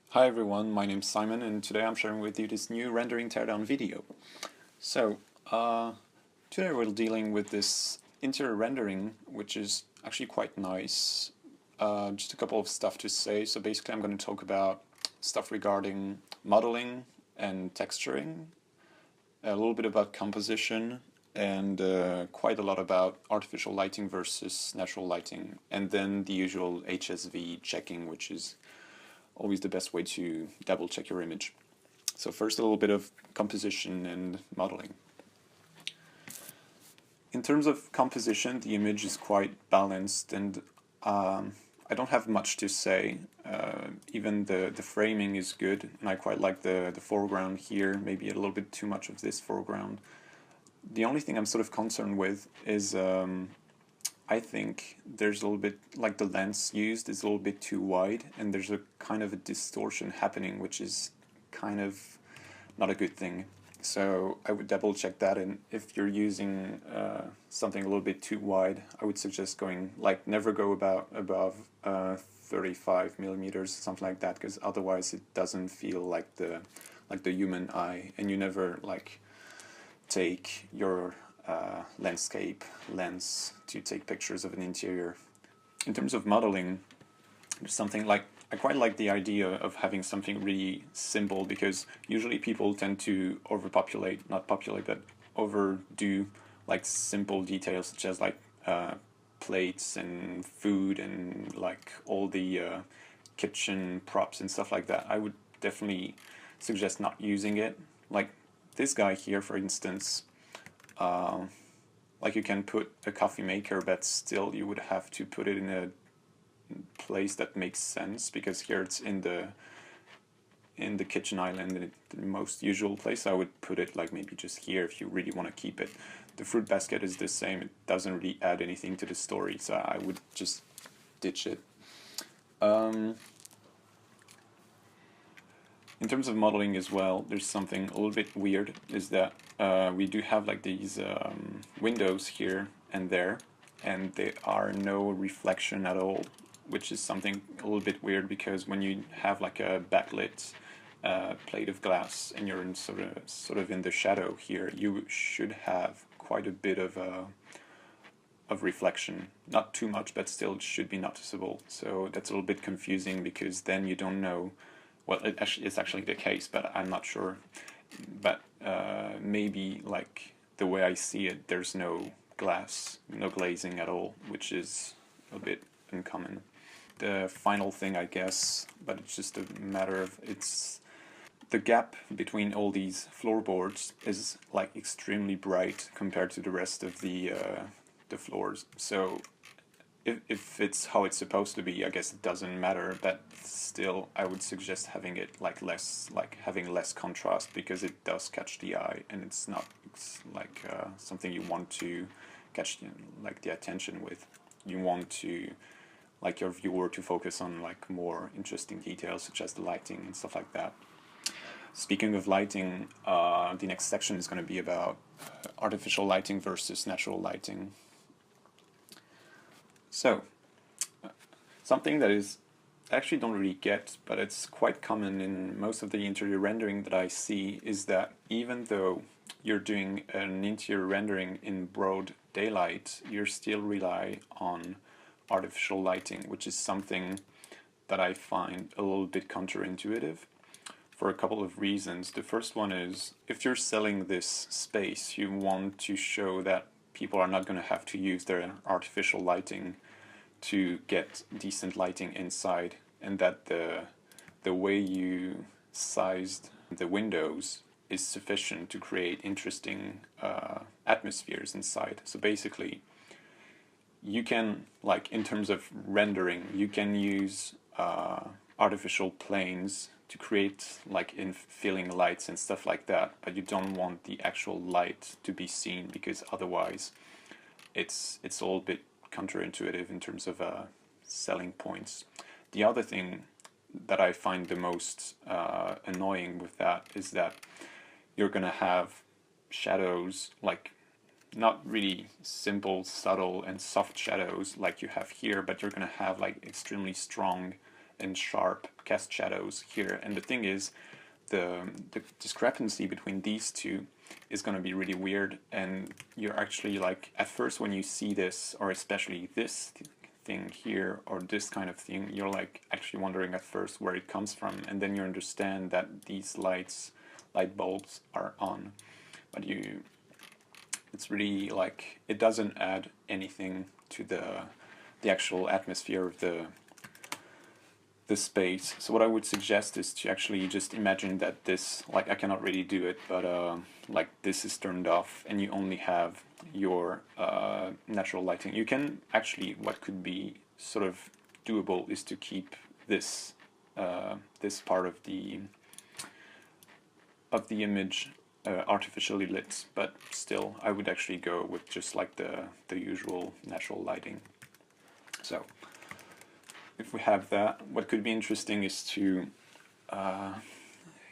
Hi everyone, my name's Simon and today I'm sharing with you this new rendering teardown video. So, today we're dealing with this interior rendering, which is actually quite nice. Just a couple of stuff to say. So basically I'm going to talk about stuff regarding modeling and texturing, a little bit about composition, and quite a lot about artificial lighting versus natural lighting, and then the usual HSV checking, which is always the best way to double check your image. So first a little bit of composition and modeling. In terms of composition, the image is quite balanced, and I don't have much to say. Even the framing is good, and I quite like the foreground here, maybe a little bit too much of this foreground. The only thing I'm sort of concerned with is I think there's a little bit, like the lens used is a little bit too wide, and there's a kind of a distortion happening, which is kind of not a good thing. So I would double check that, and if you're using something a little bit too wide, I would suggest going, like, never go above 35 millimeters, something like that, because otherwise it doesn't feel like the human eye, and you never like take your landscape lens to take pictures of an interior. In terms of modeling, there's something like, I quite like the idea of having something really simple, because usually people tend to overpopulate, not populate, but overdo like simple details such as like plates and food and like all the kitchen props and stuff like that. I would definitely suggest not using it. Like this guy here, for instance, like you can put a coffee maker, but still you would have to put it in a place that makes sense, because here it's in the kitchen island, in the most usual place. I would put it like maybe just here if you really want to keep it. The fruit basket is the same. It doesn't really add anything to the story, so I would just ditch it. In terms of modeling as well, there's something a little bit weird, is that we do have like these windows here and there, and there are no reflection at all, which is something a little bit weird, because when you have like a backlit plate of glass and you're in sort of in the shadow here, you should have quite a bit of reflection. Not too much, but still it should be noticeable. So that's a little bit confusing, because then you don't know. Well, it's actually the case, but I'm not sure. But maybe, like, the way I see it, there's no glass, no glazing at all, which is a bit uncommon. The final thing, I guess, but it's just a matter of, it's the gap between all these floorboards is like extremely bright compared to the rest of the floors. So if it's how it's supposed to be, I guess it doesn't matter, but still I would suggest having it like having less contrast, because it does catch the eye, and it's like something you want to catch like the attention with. You want to like your viewer to focus on like more interesting details such as the lighting and stuff like that. Speaking of lighting, the next section is going to be about artificial lighting versus natural lighting. So, something that is I actually don't really get, but it's quite common in most of the interior rendering that I see, is that even though you're doing an interior rendering in broad daylight, you still rely on artificial lighting, which is something that I find a little bit counterintuitive for a couple of reasons. The first one is, if you're selling this space, you want to show that people are not going to have to use their artificial lighting to get decent lighting inside, and that the way you sized the windows is sufficient to create interesting atmospheres inside. So basically, you can, like in terms of rendering, you can use artificial planes to create like infilling lights and stuff like that, but you don't want the actual light to be seen, because otherwise it's all a bit counterintuitive in terms of selling points. The other thing that I find the most annoying with that is that you're gonna have shadows, like not really simple, subtle, and soft shadows like you have here, but you're going to have like extremely strong and sharp cast shadows here. And the thing is, the discrepancy between these two is going to be really weird, and you're actually like, at first when you see this, or especially this thing here, or this kind of thing, you're like actually wondering at first where it comes from, and then you understand that these light bulbs are on. But it's really like, it doesn't add anything to the actual atmosphere of the space. So what I would suggest is to actually just imagine that this, like, I cannot really do it, but like this is turned off and you only have your natural lighting. You can actually, what could be sort of doable is to keep this this part of the image artificially lit, but still I would actually go with just like the usual natural lighting. So if we have that, what could be interesting is to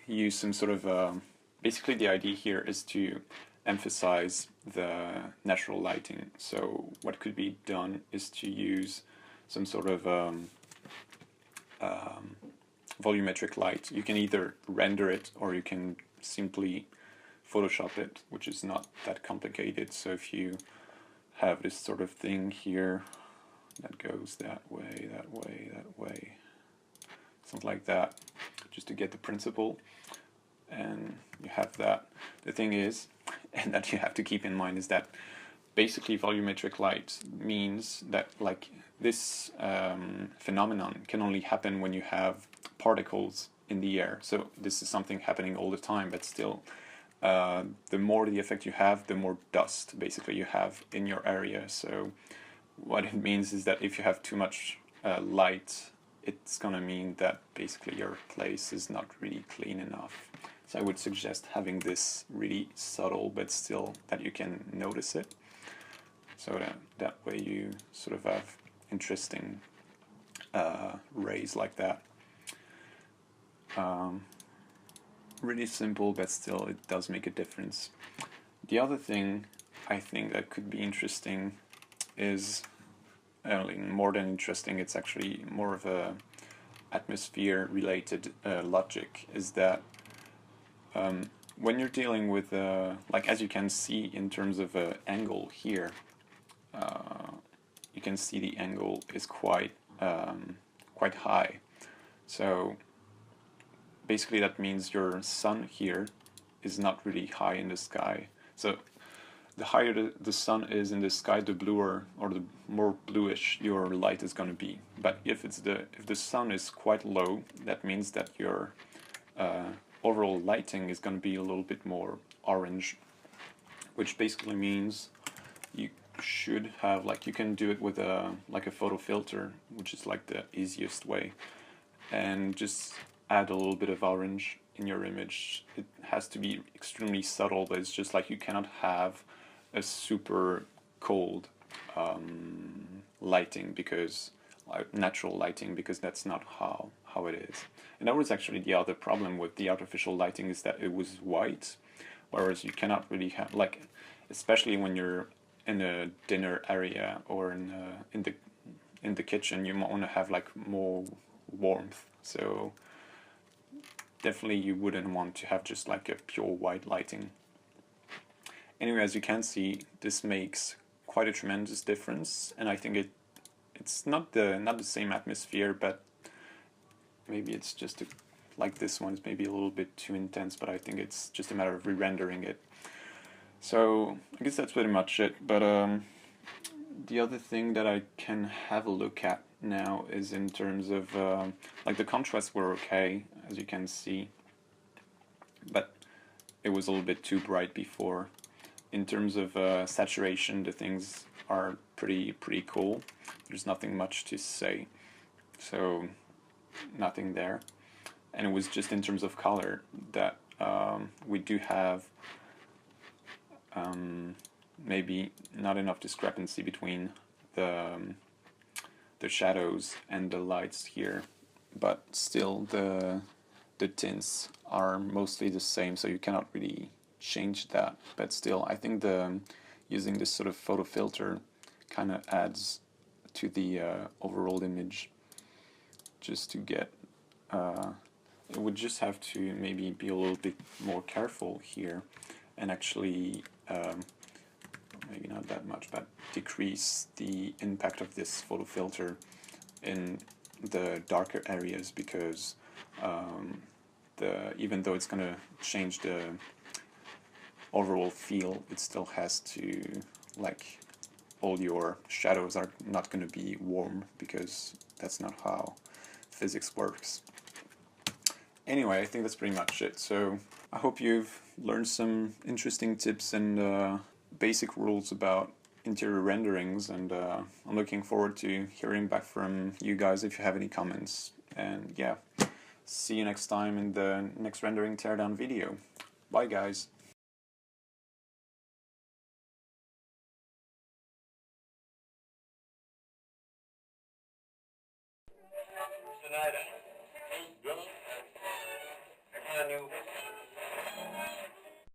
use some sort of basically the idea here is to emphasize the natural lighting. So what could be done is to use some sort of volumetric light. You can either render it or you can simply Photoshop it, which is not that complicated. So if you have this sort of thing here that goes that way, that way, that way, something like that, just to get the principle, and you have that. The thing is, and that you have to keep in mind, is that basically volumetric light means that like this phenomenon can only happen when you have particles in the air. So this is something happening all the time, but still the more the effect you have, the more dust basically you have in your area. So what it means is that if you have too much light, it's going to mean that basically your place is not really clean enough. So I would suggest having this really subtle, but still that you can notice it. So that way you sort of have interesting rays like that. Really simple, but still it does make a difference. The other thing I think that could be interesting is, more than interesting, it's actually more of a atmosphere related logic, is that when you're dealing with like, as you can see in terms of angle here, you can see the angle is quite high. So basically that means your sun here is not really high in the sky. So the higher the sun is in the sky, the bluer or the more bluish your light is going to be. But if the sun is quite low, that means that your overall lighting is going to be a little bit more orange, which basically means you should have, like, you can do it with a photo filter, which is like the easiest way, and just add a little bit of orange in your image. It has to be extremely subtle, but it's just like you cannot have a super cold lighting, because natural lighting, because that's not how it is. And that was actually the other problem with the artificial lighting, is that it was white, whereas you cannot really have, like, especially when you're in a dinner area or in the kitchen, you might want to have like more warmth. So definitely you wouldn't want to have just like a pure white lighting. Anyway, as you can see, this makes quite a tremendous difference, and I think it's not the same atmosphere, but maybe it's just like this one is maybe a little bit too intense, but I think it's just a matter of re-rendering it. So I guess that's pretty much it. But the other thing that I can have a look at now is in terms of like the contrasts were okay, as you can see, but it was a little bit too bright before. In terms of saturation, the things are pretty cool. There's nothing much to say, so nothing there. And it was just in terms of color that we do have maybe not enough discrepancy between the shadows and the lights here, but still the tints are mostly the same, so you cannot really change that. But still, I think the using this sort of photo filter kind of adds to the overall image, just to get it would just have to maybe be a little bit more careful here and actually maybe not that much, but decrease the impact of this photo filter in the darker areas, because even though it's going to change the overall feel, it still has to, like, all your shadows are not going to be warm, because that's not how physics works. Anyway, I think that's pretty much it. So I hope you've learned some interesting tips and basic rules about interior renderings, and I'm looking forward to hearing back from you guys if you have any comments. And yeah, see you next time in the next rendering teardown video. Bye guys. Tonight,